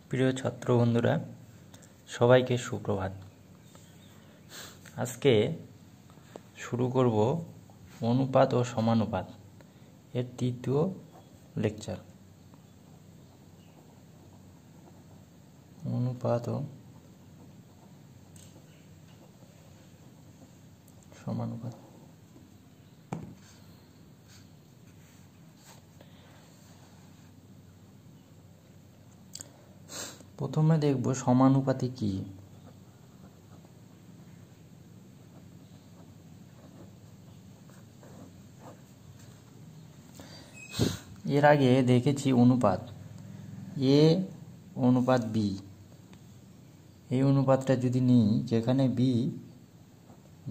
প্রিয় ছাত্র বন্ধুরা, সবাইকে সুপ্রভাত। আজকে শুরু করব অনুপাত ও সমানুপাত এর তৃতীয় লেকচার। অনুপাত ও সমানুপাত। প্রথমে দেখব সমানুপাতি কি। এর আগে দেখেছি অনুপাত এ অনুপাত বি। এই অনুপাতটা যদি নিই যেখানে বি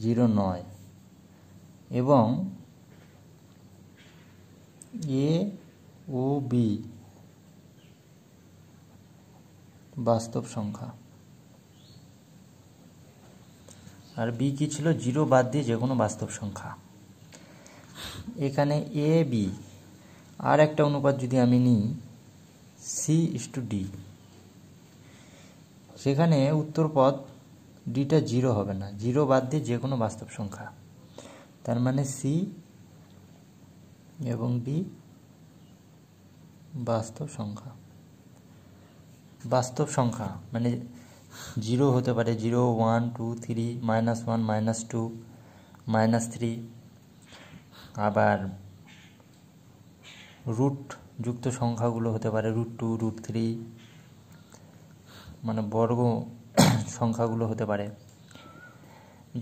0 নয় এবং এ ও বি বাস্তব সংখ্যা, আর বি কি ছিল? 0 বাদ দিয়ে যে কোনো বাস্তব সংখ্যা। এখানে এ বি আর একটা অনুপাত যদি আমি নিই C/D, সেখানে উত্তর পদ ডিটা 0 হবে না, 0 বাদ দিয়ে যে কোনো বাস্তব সংখ্যা। তার মানে সি এবং ডি বাস্তব সংখ্যা। বাস্তব সংখ্যা মানে 0 হতে পারে 0, 1, 2, 3, -1, -2, -3, আবার রুট যুক্ত সংখ্যাগুলো হতে পারে √2, √3, মানে বর্গ সংখ্যাগুলো হতে পারে।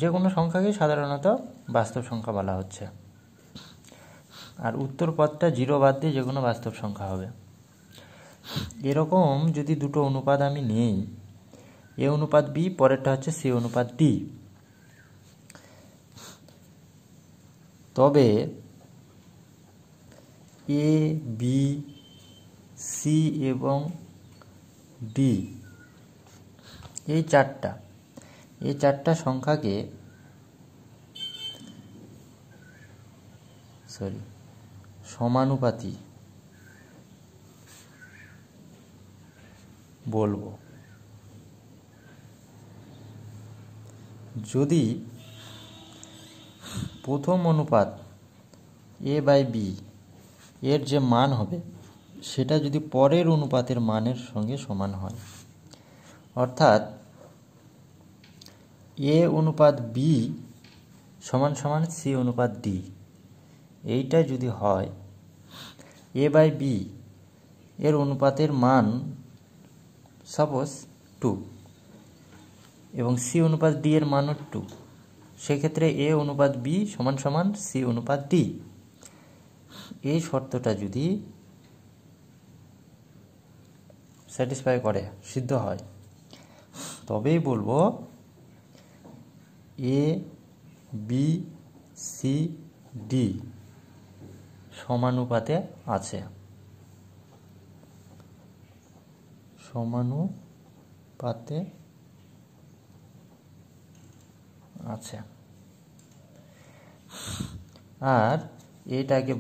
যে কোনো সংখ্যাকে সাধারণত বাস্তব সংখ্যা বলা হচ্ছে। আর উত্তর পদটা 0 বাদ দিয়ে যে কোনো বাস্তব সংখ্যা হবে। এরকম যদি দুটো অনুপাত আমি নিই, এ অনুপাত বি, পরেরটা হচ্ছে সি অনুপাত ডি, তবে এ বি সি এবং ডি এই চারটা সংখ্যাকে সমানুপাতি বলবো। যদি প্রথম অনুপাত A/B এর যে মান হবে সেটা যদি পরের অনুপাতের মানের সঙ্গে সমান হয়, অর্থাৎ A অনুপাত B সমান সমান C অনুপাত D, এইটা যদি হয়, A/B এর অনুপাতের মান সাপোজ 2 এবং C অনুপাত D এর মানও 2, সেক্ষেত্রে A অনুপাত B সমান সমান C অনুপাত D। এই শর্তটা যদি স্যাটিসফাই করে, সিদ্ধ হয়, তবেই বলবো A, B, C, D সমানুপাতে আছে। সমানুপাতে আছে। আর এটাকে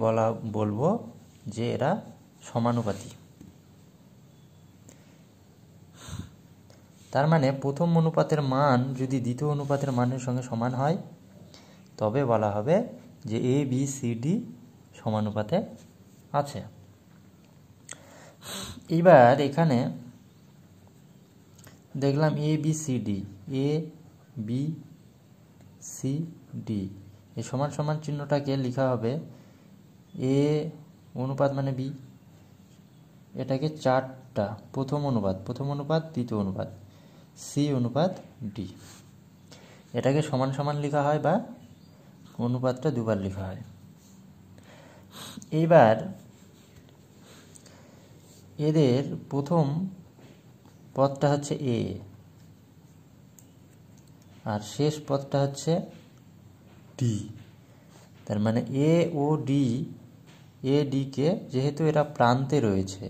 বলবো যে এরা সমানুপাতি। তার মানে প্রথম অনুপাতের মান যদি দ্বিতীয় অনুপাতের মানের সঙ্গে সমান হয়, তবে বলা হবে যে এ বি সি ডি সমানুপাতে আছে। এবার এখানে দেখলাম A B C D, A B C D এই সমান সমান চিহ্নটাকে লেখা হবে এ অনুপাত মানে বি, এটাকে চারটা প্রথম অনুপাত দ্বিতীয় অনুপাত সি অনুপাত ডি, এটাকে সমান সমান লেখা হয় বা অনুপাতটা দুবার লেখা হয়। এইবার এদের প্রথম পদটা হচ্ছে এ আর শেষ পদটা হচ্ছে ডি। তার মানে এ ও ডি, এ ডি কে যেহেতু এরা প্রান্তে রয়েছে,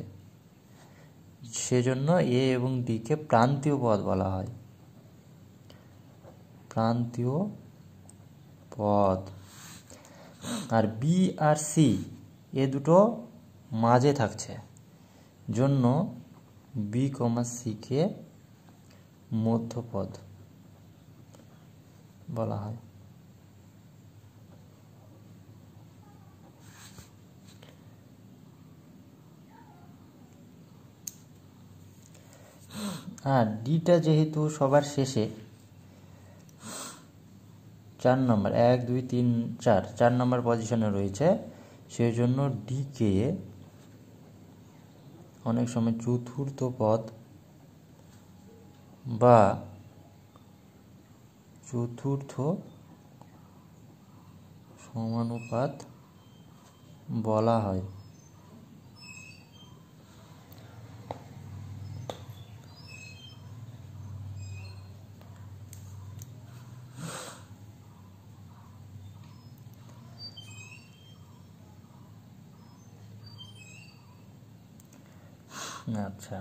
সেজন্য এ এবং ডি কে প্রান্তীয় পদ বলা হয়। প্রান্তীয় পদ। আর বি আর সি এ দুটো মাঝে থাকছে, জন্য বি কমা সি কে মধ্যপদ বলা হয়। আর ডিটা যেহেতু সবার শেষে 4 নম্বর 1 2 3 4 নম্বর পজিশনে রয়েছে, সেই জন্য ডিকে অনেক সময় চতুর্থ পদ বা চতুর্থ সমানুপাত বলা হয়। আচ্ছা,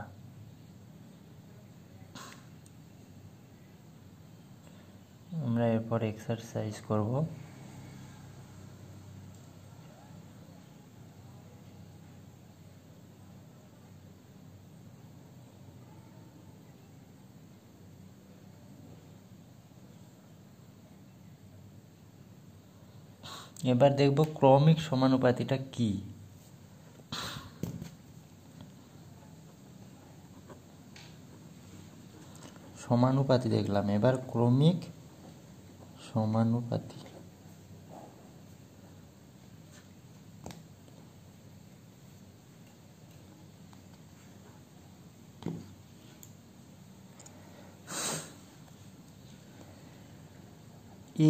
আমরা এরপর এক্সারসাইজ করব। এবার দেখব ক্রমিক সমানুপাতিটা কি। সমানুপাতি দেখলাম, এবার ক্রমিক সমানুপাতি।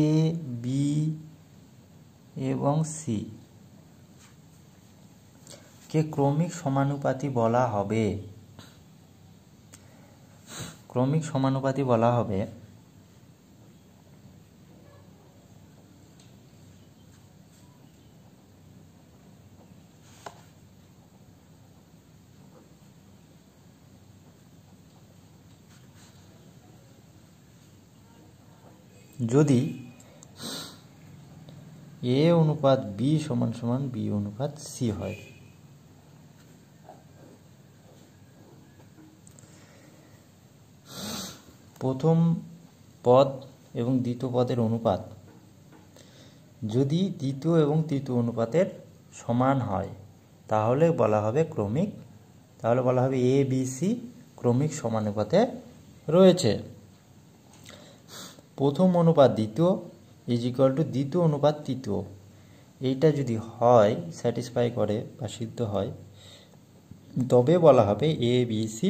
এ বি এবং সি কে ক্রমিক সমানুপাতি বলা হবে। ক্রমিক সমানুপাতি বলা হবে যদি এ অনুপাত বি সমান সমান বি অনুপাত সি হয়। প্রথম পদ এবং দ্বিতীয় পদের অনুপাত যদি দ্বিতীয় এবং তৃতীয় অনুপাতের সমান হয় তাহলে বলা হবে ক্রমিক, তাহলে বলা হবে এ বি সি ক্রমিক সমানুপাতে রয়েছে। প্রথম অনুপাত দ্বিতীয় ইজ ইকুয়াল টু দ্বিতীয় অনুপাত তৃতীয়, এইটা যদি হয়, স্যাটিসফাই করে বা সিদ্ধ হয়, তবে বলা হবে এ বি সি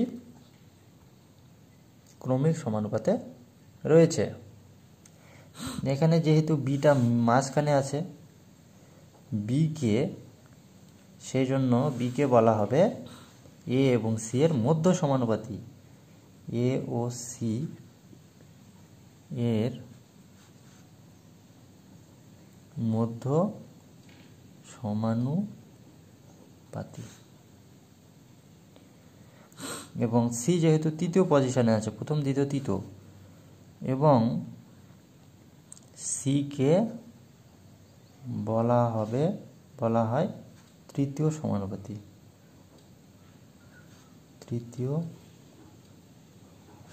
ক্রমিক সমানুপাতে রয়েছে। এখানে যেহেতু বিটা মাঝখানে আছে বিকে, সেই জন্য বিকে বলা হবে এ এবং সি এর মধ্য সমানুপাতি। এ ও সি এর মধ্য সমানুপাতি, এবং সি যেহেতু তৃতীয় পজিশনে আছে, প্রথম দ্বিতীয় তৃতীয়, এবং সি কে বলা হয় তৃতীয় সমানুপাতি। তৃতীয়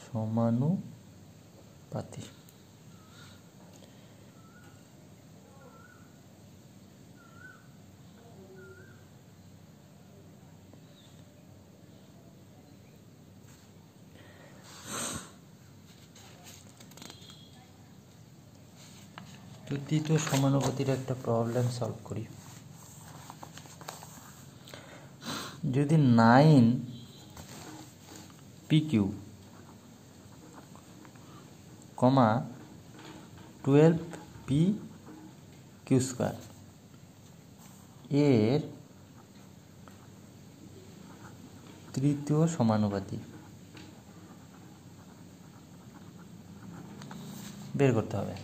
সমানুপাতি। তো তৃতীয় সমানুপাতির একটা প্রবলেম সলভ করি। যদি 9 PQ, 12 PQ² এর তৃতীয় সমানুপাতি বের করতে হবে।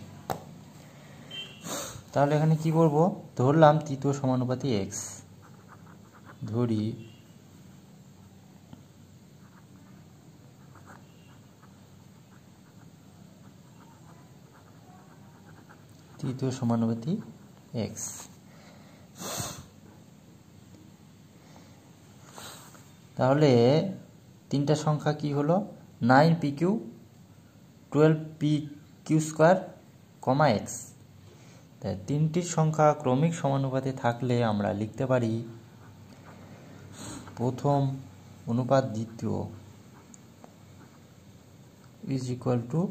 তাহলে এখানে কি করব, ধরলাম তৃতীয় সমানুপাতি x, ধরি তৃতীয় সমানুপাতি x। তাহলে তিনটা সংখ্যা কি হলো 9pq 12pq square comma x. তাই তিনটি সংখ্যা ক্রমিক সমানুপাতে থাকলে আমরা লিখতে পারি প্রথম অনুপাত দ্বিতীয় ইজ ইকুয়াল টু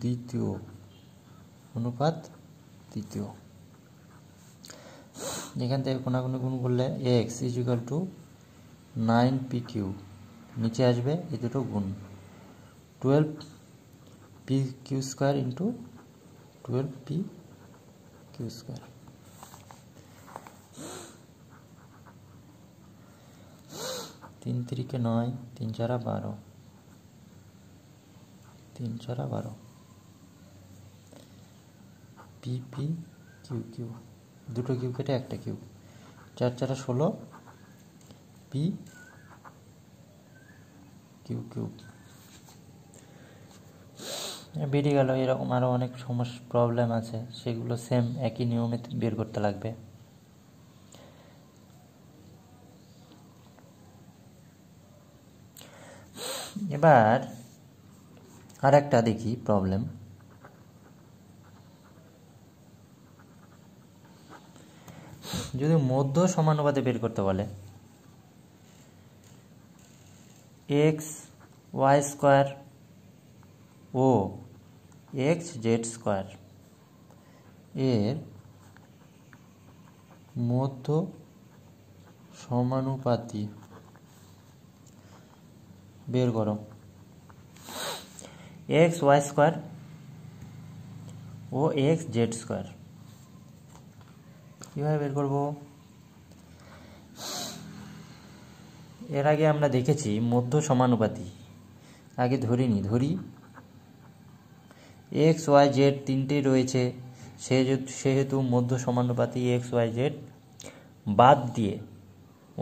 দ্বিতীয় অনুপাত তৃতীয়। এখান থেকে কোনাকুনি গুণ করলে x is equal two 9pq, নিচে আসবে এই দুটো গুণ 12pq square into 12pq square. তিন তিরিকে 9, 3 4 12, 3 4 12, pq q, দুটো কিউ কেটে একটা কিউ, 4 4 16, p কিউ কিউব বেরিয়ে গেল। এরকম আরও অনেক সমস্যা প্রবলেম আছে, সেগুলো সেম একই নিয়মে বের করতে লাগবে। এবার আর একটা দেখি প্রবলেম। যদি মধ্য সমানুপাতে বের করতে বলে এক্স ওয়াই স্কোয়ার ও এক্স জেড স্কোয়ার এর মধ্য সমানুপাতি বের করো। এক্স ওয়াই স্কোয়ার ও এক্স জেড স্কোয়ার কীভাবে বের করব? এর আগে আমরা দেখেছি মধ্য সমানুপাতি। আগে ধরি এক্স ওয়াই জেড তিনটেই রয়েছে, সেহেতু মধ্য সমানুপাতি এক্স ওয়াই জেড বাদ দিয়ে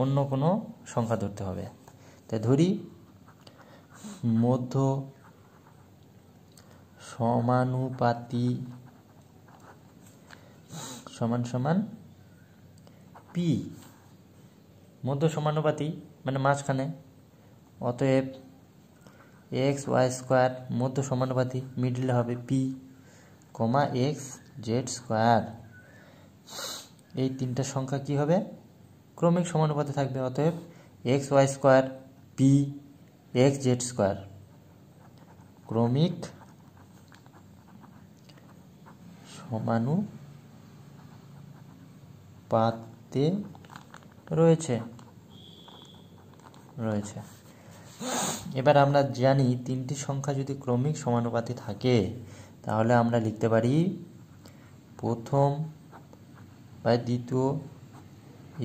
অন্য কোনো সংখ্যা ধরতে হবে। তাই ধরি মধ্য সমানুপাতি সমান সমান পি। মধ্য সমানুপাতি মানে মাঝখানে, অতএব এক্স ওয়াই স্কোয়ার মধ্য সমানুপাতি মিডলে হবে P comma X Z square. এই তিনটা সংখ্যা কি হবে? ক্রমিক সমানুপাতে থাকবে। অতএব X Y square P X Z square ক্রমিক সমানুপাতে রয়েছে। এবার আমরা জানি তিনটি সংখ্যা যদি ক্রমিক সমানুপাতে থাকে তাহলে আমরা লিখতে পারি প্রথম বাই দ্বিতীয়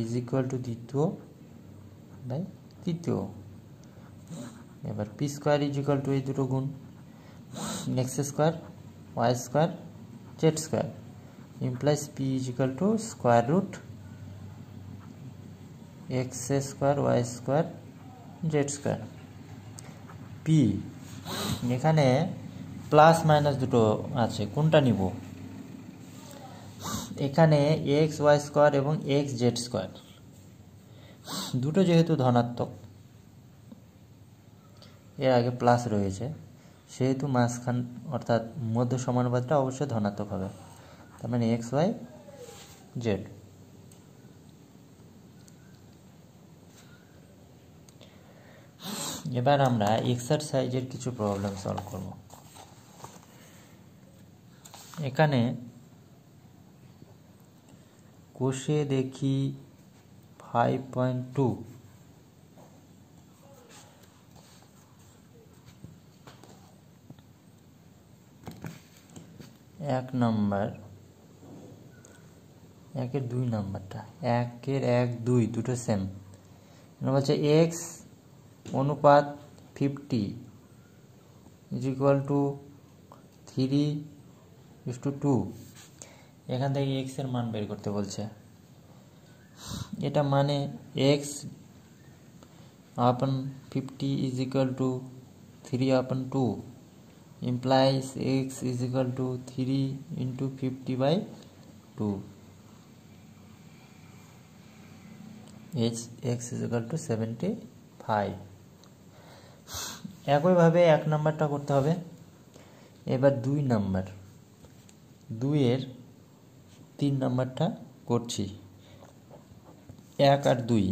ইজ ইকুয়াল টু দ্বিতীয় বাই তৃতীয়। এবার P square is equal to এই দুটো গুণ X square Y square Z square implies P is equal to square root X square Y square Z square. P এখানে প্লাস মাইনাস দুটো আছে, কোনটা নিব? এখানে এক্স ওয়াই স্কোয়ার এবং এক্স জেড স্কোয়ার দুটো যেহেতু ধনাত্মক, এর আগে প্লাস রয়েছে, সেহেতু মাঝখান অর্থাৎ মধ্য সমানুপাতটা অবশ্যই ধনাত্মক হবে। তার মানে এক্স ওয়াই জেড। এবার আমরা এক্সারসাইজের কিছু প্রবলেম সলভ করব। এখানে কোষে দেখি 5.2 1 নম্বর, 1-এর 2 নম্বরটা, 1-এর 1 2 দুটো সেম। বলছে এক্স অনুপাত 50 ইজ ইকুয়াল টু 3:2। এখান থেকে এক্স এর মান বের করতে বলছে। এটা মানে এক্স আপন 50 is equal two 3/2 implies x is equal to 3 into 50/2. X is equal to 75. একইভাবে 1 নাম্বারটা করতে হবে। এবার 2 নাম্বার, 2-এর 3 নাম্বারটা করছি। 1 আর 2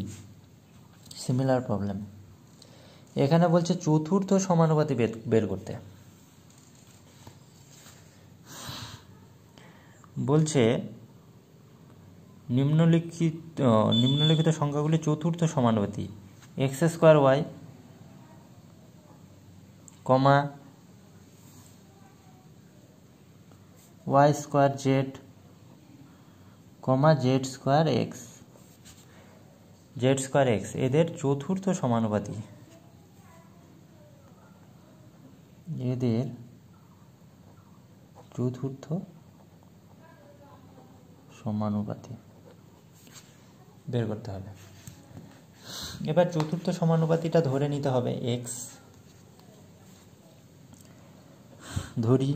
সিমিলার প্রবলেম। এখানে বলছে চতুর্থ সমানুপাতি বের করতে। বলছে নিম্নলিখিত সংখ্যাগুলি চতুর্থ সমানুপাতি x²y, y²z, z²x এদের চতুর্থ সমানুপাতি। বের করতে হবে। এবার চতুর্থ সমানুপাতিটা ধরে নিতে হবে। x ধরি,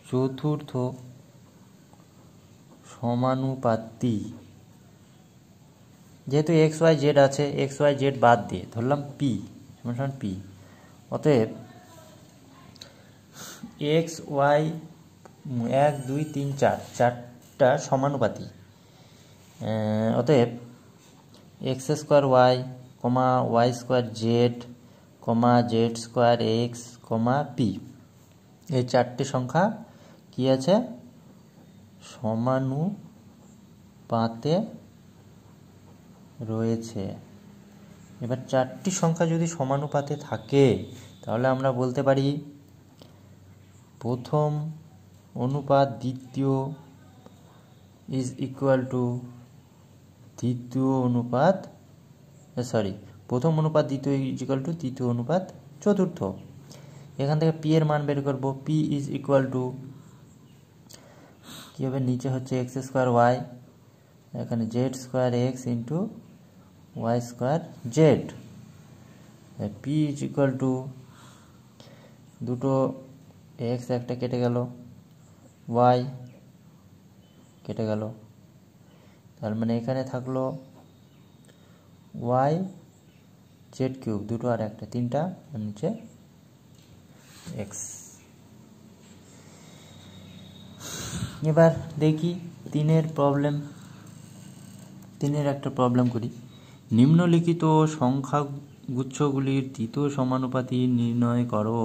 চতুর্থ সমানুপাতি, যেহেতু xyz আছে, xyz বাদ দিয়ে ধরলাম p সমান p। অতএব x y 1 2 3 4 চারটা সমানুপাতি। অতএব x²y, y²z, z²x, p এই চারটি সংখ্যা কি আছে? সমানুপাতে রয়েছে। এবার চারটি সংখ্যা যদি সমানুপাতে থাকে তাহলে আমরা বলতে পারি প্রথম অনুপাত দ্বিতীয় ইজ ইকুয়াল টু দ্বিতীয় অনুপাত প্রথম অনুপাত দ্বিতীয় ইজ ইকুয়াল টু তৃতীয় অনুপাত চতুর্থ। এখান থেকে পি এর মান বের করব। পি ইজ ইকুয়াল টু কী হবে? নিচে হচ্ছে x²y, এখানে z²x into y²z। P is equal two দুটো x একটা কেটে গেল, y কেটে গেল, তার মানে এখানে থাকলো y z³ দুটো আর একটা, তিনটা, আর নিচে x। এবার দেখি 3-এর একটা প্রবলেম করি। নিম্নলিখিত সংখ্যাগুচ্ছগুলির তৃতীয় সমানুপাতি নির্ণয় করো।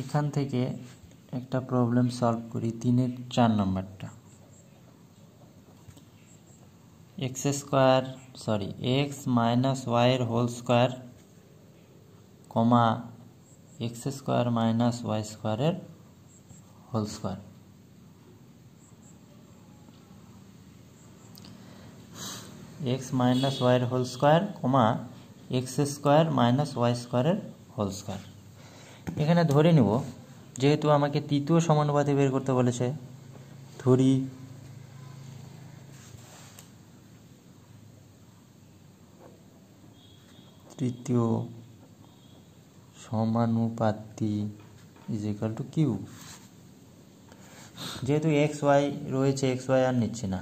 এখান থেকে একটা প্রবলেম সলভ করি। 3-এর 4 নাম্বারটা। x মাইনাস y এর whole square, x² minus y² এর whole square. x minus y এর whole square, x² minus y² এর হোল স্কোয়ার। এখানে ধরে নিব, যেহেতু আমাকে তৃতীয় সমানুপাতি বের করতে বলেছে, ধরি তৃতীয় সমানুপাতি ইজ ইকুয়াল টু কিউ। যেহেতু এক্স ওয়াই রয়েছে, এক্স ওয়াই আর নিচ্ছি না,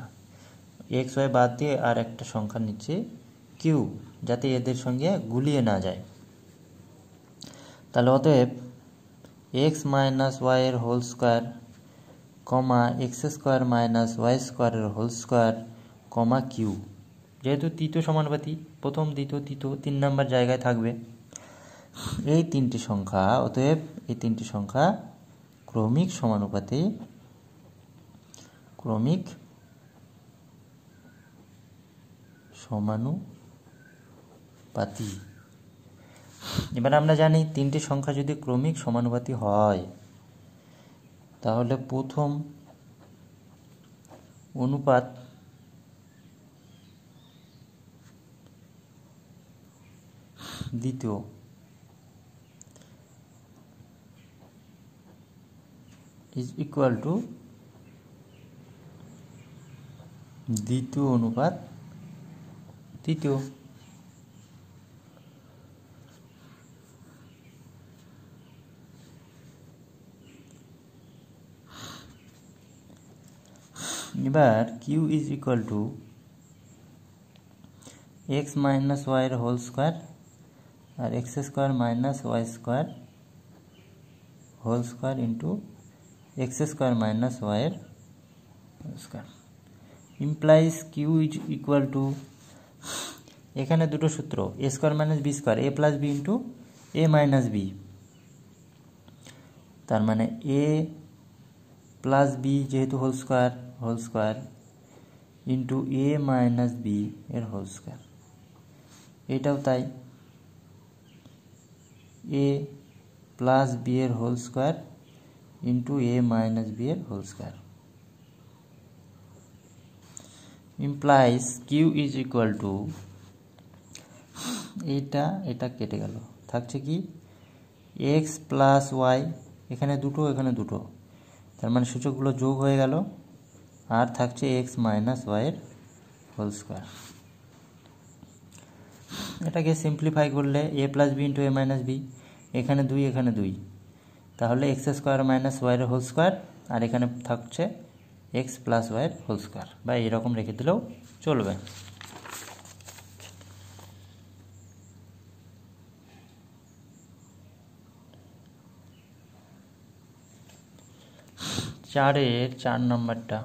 এক্স ওয়াই বাদ দিয়ে আর একটা সংখ্যা নিচ্ছি কিউ, যাতে এদের সঙ্গে গুলিয়ে না যায়। তাহলে অতএব এক্স মাইনাস ওয়াই এর whole square, x² minus y² এর হোল স্কোয়ার, কিউ। যেহেতু তৃতীয় সমানুপাতি, প্রথম দ্বিতীয় তৃতীয় 3 নম্বর জায়গায় থাকবে এই তিনটি সংখ্যা। অতএব এই তিনটি সংখ্যা ক্রমিক সমানুপাতি। এবার আমরা জানি তিনটি সংখ্যা যদি ক্রমিক সমানুপাতি হয় তাহলে প্রথম অনুপাত দ্বিতীয় ইজ ইকুয়াল টু দ্বিতীয় অনুপাত তৃতীয়। এবার q is equal to x minus ওয়াইয়ের হোল স্কোয়ার আর x square minus y square whole square into x square minus ওয়াইয়ের whole square implies Q is equal to, এখানে দুটো সূত্র, a square minus b square, a plus b into A minus b, তার মানে a plus b যেহেতু whole square into এ minus B এর whole square, এটাও তাই, এ প্লাস বি এর হোল স্কোয়ার ইন্টু এ মাইনাস বি এর whole square implies Q is equal to, এটা কেটে গেল, থাকছে কি এক্স প্লাস ওয়াই, এখানে দুটো, তার মানে সূচকগুলো যোগ হয়ে গেল, আর থাকছে এক্স মাইনাস ওয়াইয়ের হোল স্কোয়ার। এটাকে সিম্পলিফাই করলে এ প্লাস বি ইন্টু এ মাইনাস বি, এখানে দুই, তাহলে এক্স স্কোয়ার মাইনাস ওয়াইয়ের হোল স্কোয়ার, আর এখানে থাকছে এক্স প্লাস ওয়াইয়ের হোল স্কোয়ার, বা এরকম রেখে দিলেও চলবে। চারের 4 নম্বরটা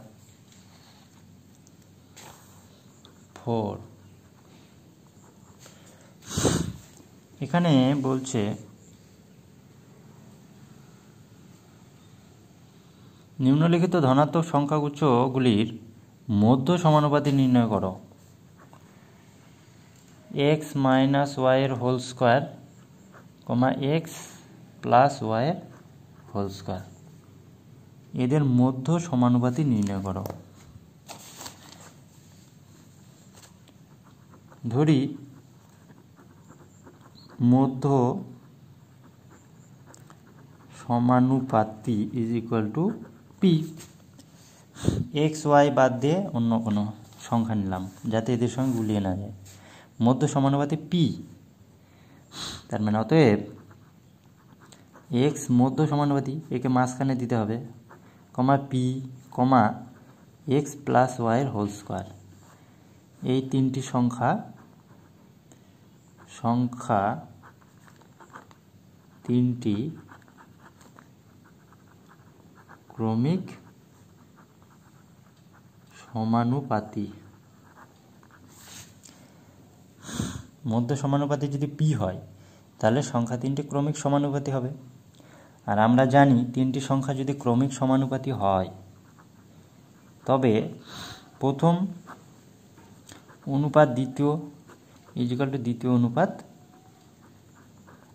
4, এখানে বলছে নিম্নলিখিত ধনাত্মক সংখ্যাগুচ্ছগুলির মধ্য সমানুপাতি নির্ণয় করো। এক্স মাইনাস ওয়াইয়ের whole square comma x plus ওয়াইয়ের হোল স্কোয়ার, এদের মধ্য সমানুপাতি নির্ণয় করো। ধরি মধ্য সমানুপাতি is equal to p, x y বাদ দিয়ে অন্য কোনো সংখ্যা নিলাম যাতে এদের সঙ্গে গুলিয়ে না যায়, মধ্য সমানুপাতি পি, তার মানে অতএব এক্স মধ্য সমানুপাতি, একে মাঝখানে দিতে হবে, কমা পি কমা এক্স প্লাস ওয়াইয়ের হোল স্কোয়ার, এই তিনটি সংখ্যা তিনটি ক্রমিক সমানুপাতি। মধ্য সমানুপাতি যদি পি হয় তাহলে সংখ্যা তিনটি ক্রমিক সমানুপাতি হবে, আর আমরা জানি তিনটি সংখ্যা যদি ক্রমিক সমানুপাতি হয় তবে প্রথম অনুপাত দ্বিতীয় ইজিক্যাল টু দ্বিতীয় অনুপাত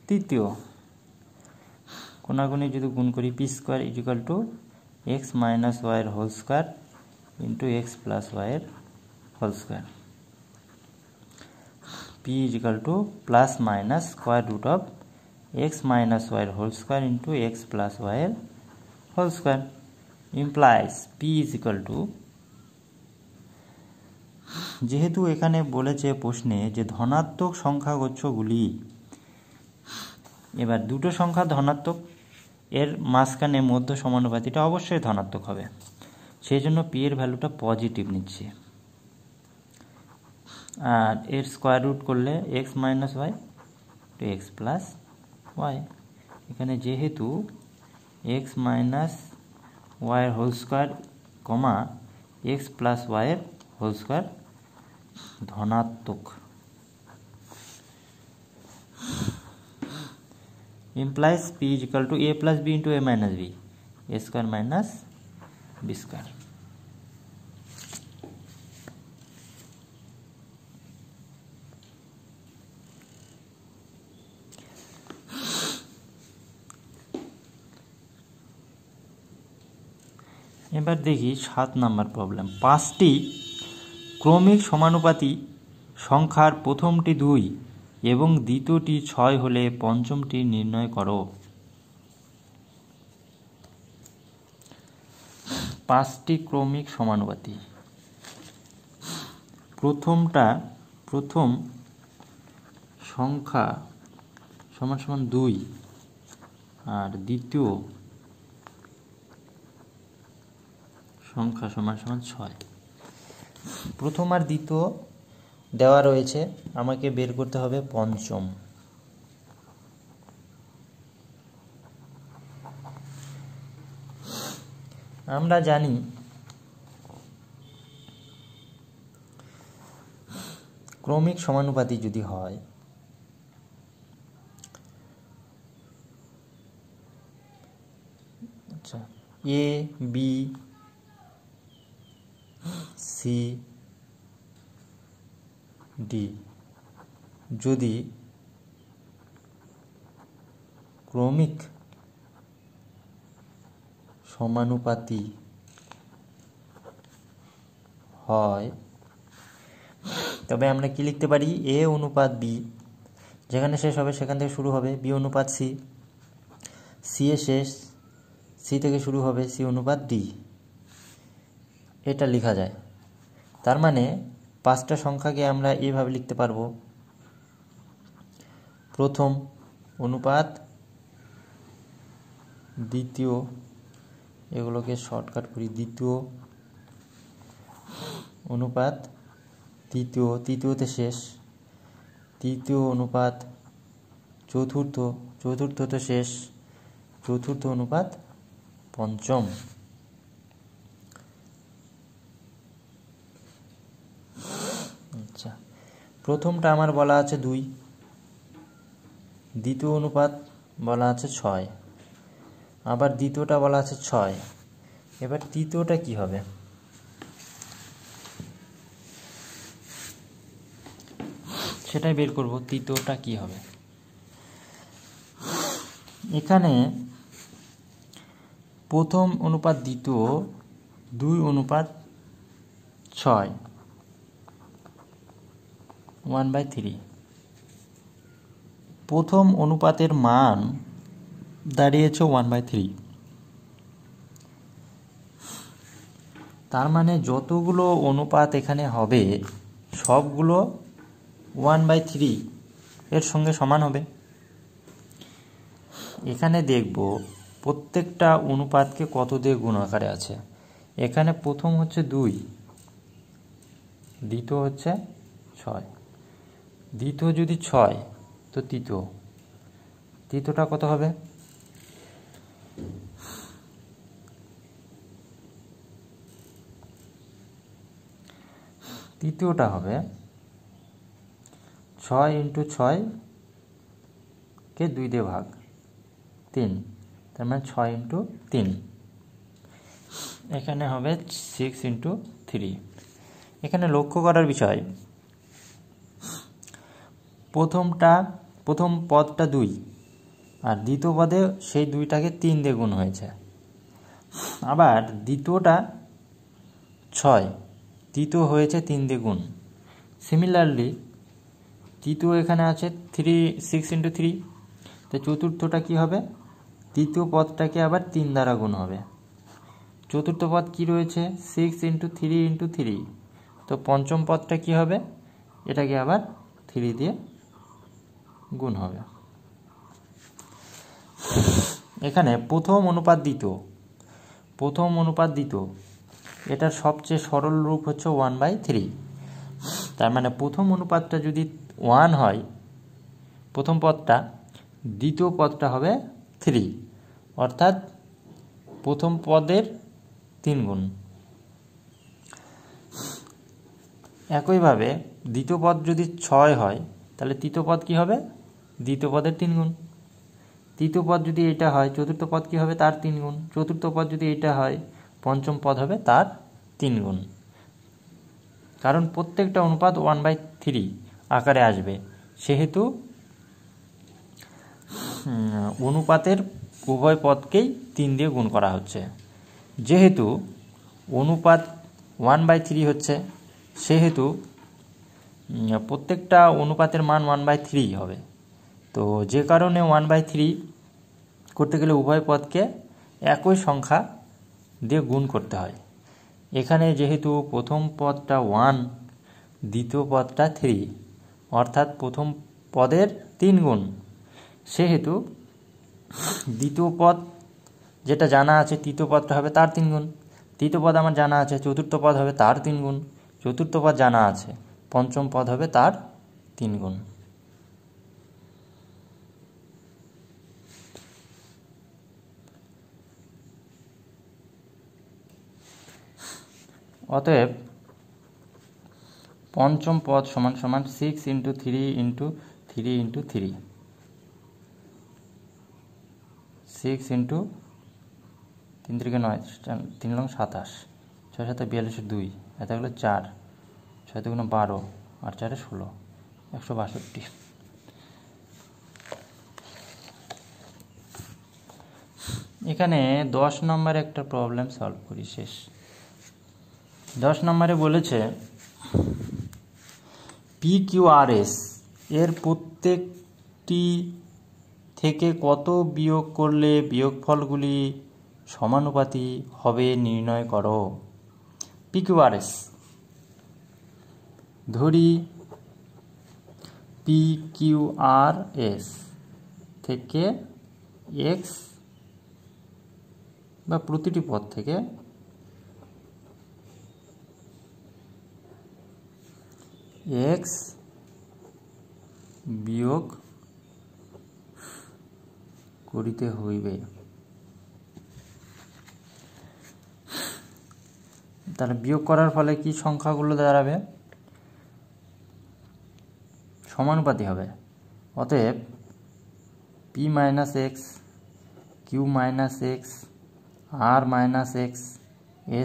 তৃতীয়, কোনাগুনি যদি গুণ করি p square is equal to x minus ওয়াইয়ের whole square into x plus ওয়াইয়ের whole square, p is equal to plus minus square root of x minus ওয়াইয়ের whole square into x plus ওয়াইয়ের whole square implies p is equal to, যেহেতু এখানে বলেছে প্রশ্নে যে ধনাত্মক সংখ্যাগুচ্ছগুলি, এবার দুটো সংখ্যা ধনাত্মক, এর মাঝখানে মধ্য সমানুপাতিটা অবশ্যই ধনাত্মক হবে, সেই জন্য পি এর ভ্যালুটা পজিটিভ নিচ্ছে, আর এর স্কোয়ার রুট করলে X minus Y to X plus Y, এখানে যেহেতু এক্স মাইনাস ওয়াইয়ের whole square comma x plus ওয়াইয়ের হোল স্কোয়ার ধনাত্মক, implies p is equal to a plus b into a minus b, a square minus b square. এবার দেখি 7 নম্বর problem. 5টি ক্রমিক সমানুপাতি সংখ্যার প্রথমটি 2 এবং দ্বিতীয়টি 6 হলে পঞ্চমটি নির্ণয় করো। 5টি ক্রমিক সমানুপাতি, প্রথম সংখ্যা সমান সমান 2 আর দ্বিতীয় সংখ্যা সমান সমান 6। প্রথম আর দ্বিতীয় দেওয়া রয়েছে, আমাকে বের করতে হবে পঞ্চম। আমরা জানি ক্রমিক সমানুপাতি যদি হয়, আচ্ছা, এ বি সি ডি যদি ক্রমিক সমানুপাতি হয়, তবে আমরা কি লিখতে পারি? এ অনুপাত বি, যেখানে শেষ হবে সেখান থেকে শুরু হবে বি অনুপাত সি, সি এ শেষ, সি থেকে শুরু হবে সি অনুপাত ডি, এটা লেখা যায়। তার মানে 5টা সংখ্যাকে আমরা এইভাবে লিখতে পারবো: প্রথম অনুপাত দ্বিতীয়, এগুলোকে শর্টকাট করি, দ্বিতীয় অনুপাত তৃতীয়, তৃতীয়তে শেষ, তৃতীয় অনুপাত চতুর্থ, চতুর্থতে শেষ, চতুর্থ অনুপাত পঞ্চম। আচ্ছা, প্রথমটা আমার বলা আছে 2, দ্বিতীয় অনুপাত বলা আছে 6, আবার দ্বিতীয়টা বলা আছে 6। এবার তৃতীয়টা কি হবে? সেটাই বের করব, তৃতীয়টা কি হবে। এখানে প্রথম অনুপাত দ্বিতীয় 2 অনুপাত 6, 1/3। প্রথম অনুপাতের মান দাঁড়িয়েছে 1/3। তার মানে যতগুলো অনুপাত এখানে হবে সবগুলো 1/3 এর সঙ্গে সমান হবে। এখানে দেখব প্রত্যেকটা অনুপাতকে কত দিয়ে গুণ আকারে আছে। এখানে প্রথম হচ্ছে 2, দ্বিতীয় হচ্ছে 6, দ্বিতীয় যদি 6 তো তৃতীয়টা কত হবে? তৃতীয়টা হবে 6 × 6 কে 2 দিয়ে ভাগ, 3, তার মানে 6 × 3। এখানে হবে 6 × 3। এখানে লক্ষ্য করার বিষয়, প্রথম পদটা 2 আর দ্বিতীয় পদে সেই 2টাকে 3 দিয়ে গুণ হয়েছে। আবার দ্বিতীয়টা 6, তৃতীয় হয়েছে 3 দিয়ে গুণ। সিমিলারলি তৃতীয় এখানে আছে 6 × 3, তো চতুর্থটা কি হবে? তৃতীয় পদটাকে আবার 3 দ্বারা গুণ হবে। চতুর্থ পদ কি রয়েছে? 6 × 3 × 3, তো পঞ্চম পদটা কি হবে? এটাকে আবার 3 দিয়ে গুণ হবে। এখানে প্রথম অনুপাত দ্বিতীয়, এটার সবচেয়ে সরল রূপ হচ্ছে 1/3। তার মানে প্রথম অনুপাতটা যদি 1 হয়, প্রথম পদটা, দ্বিতীয় পদটা হবে 3, অর্থাৎ প্রথম পদের 3 গুণ। একইভাবে দ্বিতীয় পদ যদি 6 হয়, তাহলে তৃতীয় পদ কি হবে? দ্বিতীয় পদের 3 গুণ। তৃতীয় পদ যদি এটা হয়, চতুর্থ পদ কি হবে? তার 3 গুণ। চতুর্থ পদ যদি এটা হয়, পঞ্চম পদ হবে তার 3 গুণ। কারণ প্রত্যেকটা অনুপাত 1/3 আকারে আসবে, সেহেতু অনুপাতের উভয় পদকেই 3 দিয়ে গুণ করা হচ্ছে। যেহেতু অনুপাত 1/3 হচ্ছে, সেহেতু প্রত্যেকটা অনুপাতের মান 1/3 হবে। তো যে কারণে 1/3 করতে গেলে উভয় পদকে একই সংখ্যা দিয়ে গুণ করতে হয়। এখানে যেহেতু প্রথম পদটা 1, দ্বিতীয় পদটা 3, অর্থাৎ প্রথম পদের 3 গুণ, সেহেতু দ্বিতীয় পদ যেটা জানা আছে তৃতীয় পদটা হবে তার 3 গুণ। তৃতীয় পদ আমার জানা আছে, চতুর্থ পদ হবে তার 3 গুণ, চতুর্থ পদ জানা আছে, পঞ্চম পদ হবে তার 3 গুণ। অতএব পঞ্চম পদ সমান সমান 6 × 3 × 3 × 3, 6 × 3 × 9, 3 × 27, 6 × 7 = 42, 2 এত হলো 4, 6 × 12 আর 4 = 16, 162। এখানে 10 নম্বরে একটা প্রবলেম সলভ করি, শেষ। 10 নম্বরে বলেছে PQRS এর প্রত্যেকটি থেকে কত বিয়োগ করলে বিয়োগফলগুলি সমানুপাতি হবে নির্ণয় করো। PQRS ধরি PQRS থেকে x বা প্রতিটি পদ থেকে x বিয়োগ করিতে হইবে। তাহলে বিয়োগ করার ফলে কি সংখ্যাগুলো দাঁড়াবে? সমানুপাতি হবে। অতএব p - x, q - x, r - x,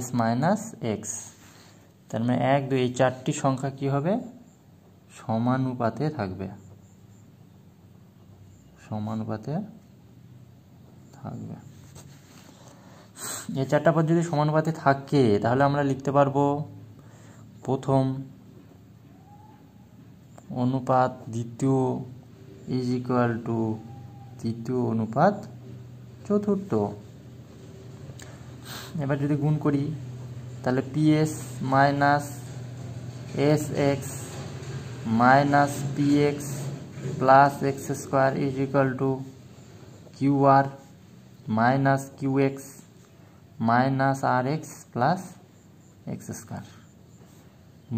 s - x, তার মানে 1 2 এই 4টি সংখ্যা কি হবে? সমানুপাতে থাকবে, সমানুপাতে থাকবে। এই 4টা পদ যদি সমানুপাতে থাকে তাহলে আমরা লিখতে পারবো প্রথম অনুপাত দ্বিতীয় = তৃতীয় অনুপাত চতুর্থ। এবার যদি গুণ করি তাহলে PS - SX - PX plus x² = QR minus QX minus RX plus x²।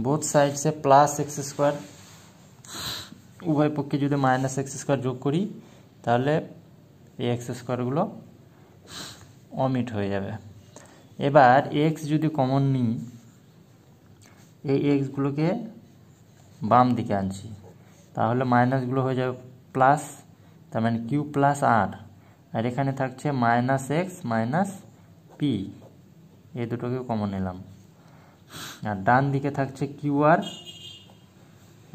Both সাইডসে প্লাস x², উভয় পক্ষে যদি মাইনাস x² যোগ করি তাহলে এই x² অমিট হয়ে যাবে। এবার x যদি কমন নিই, এই xগুলোকে বাম দিকে আনছি, তাহলে মাইনাসগুলো হয়ে যাবে প্লাস, তার মানে q প্লাস r, আর এখানে থাকছে -x - p, এই দুটোকে কমন নিলাম। আর ডান দিকে থাকছে QR,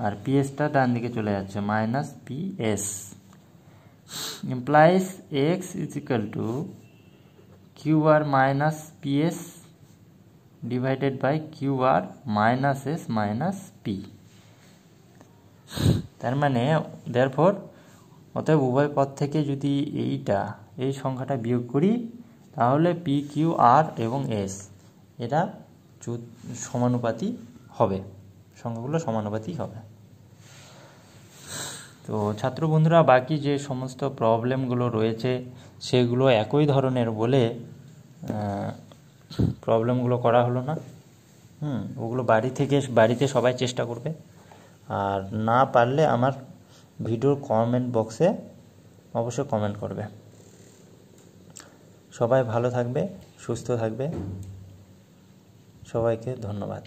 আর PS-টা ডান দিকে চলে যাচ্ছে -PS, implies x = QR minus PS divided by QR minus S minus P। তার মানে therefore অতএব উভয় পদ থেকে যদি এই সংখ্যাটা বিয়োগ করি তাহলে P, Q, R এবং S এরা সমানুপাতি হবে, সংখ্যাগুলো সমানুপাতি হবে। তো ছাত্র বন্ধুরা, বাকি যে সমস্ত প্রবলেমগুলো রয়েছে সেগুলো একই ধরনের বলে প্রবলেমগুলো করা হলো না। ওগুলো বাড়িতে সবাই চেষ্টা করবে, আর না পারলে আমার ভিডিওর কমেন্ট বক্সে অবশ্যই কমেন্ট করবে। সবাই ভালো থাকবে, সুস্থ থাকবে, সবাইকে ধন্যবাদ।